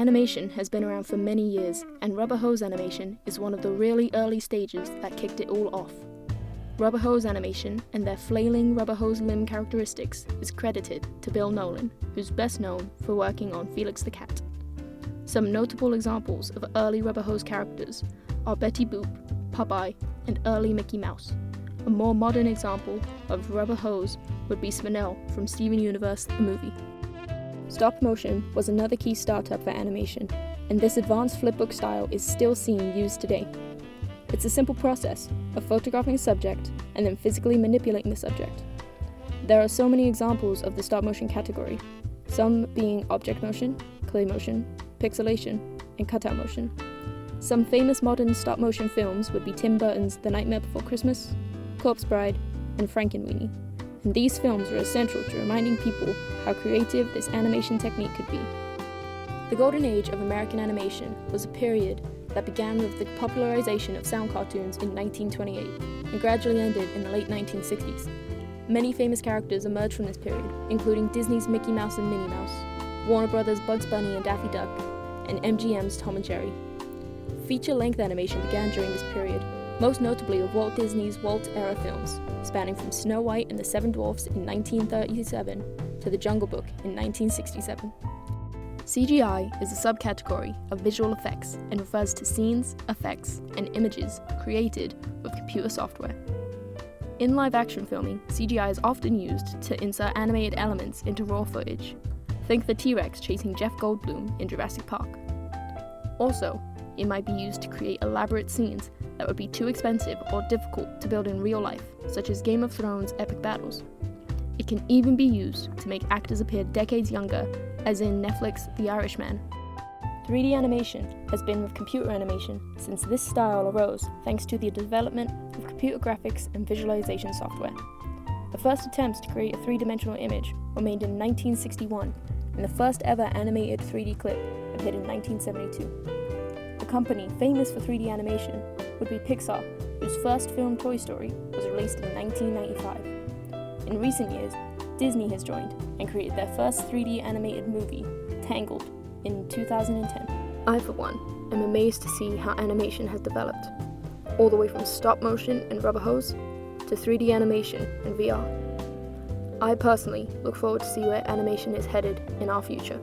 Animation has been around for many years, and rubber hose animation is one of the really early stages that kicked it all off. Rubber hose animation and their flailing rubber hose limb characteristics is credited to Bill Nolan, who's best known for working on Felix the Cat. Some notable examples of early rubber hose characters are Betty Boop, Popeye, and early Mickey Mouse. A more modern example of rubber hose would be Spinel from Steven Universe the movie. Stop motion was another key startup for animation, and this advanced flipbook style is still seen used today. It's a simple process of photographing a subject and then physically manipulating the subject. There are so many examples of the stop motion category, some being object motion, clay motion, pixelation, and cutout motion. Some famous modern stop motion films would be Tim Burton's The Nightmare Before Christmas, Corpse Bride, and Frankenweenie. And these films are essential to reminding people how creative this animation technique could be. The golden age of American animation was a period that began with the popularization of sound cartoons in 1928 and gradually ended in the late 1960s. Many famous characters emerged from this period, including Disney's Mickey Mouse and Minnie Mouse, Warner Brothers' Bugs Bunny and Daffy Duck, and MGM's Tom and Jerry. Feature-length animation began during this period, most notably of Walt Disney's Walt-era films, spanning from Snow White and the Seven Dwarfs in 1937 to The Jungle Book in 1967. CGI is a subcategory of visual effects and refers to scenes, effects, and images created with computer software. In live-action filming, CGI is often used to insert animated elements into raw footage. Think the T-Rex chasing Jeff Goldblum in Jurassic Park. Also, it might be used to create elaborate scenes that would be too expensive or difficult to build in real life, such as Game of Thrones' epic battles. It can even be used to make actors appear decades younger, as in Netflix' The Irishman. 3D animation has been with computer animation since this style arose thanks to the development of computer graphics and visualization software. The first attempts to create a three-dimensional image were made in 1961, and the first ever animated 3D clip appeared in 1972. A company famous for 3D animation would be Pixar, whose first film Toy Story was released in 1995. In recent years, Disney has joined and created their first 3D animated movie, Tangled, in 2010. I, for one, am amazed to see how animation has developed, all the way from stop motion and rubber hose to 3D animation and VR. I personally look forward to see where animation is headed in our future.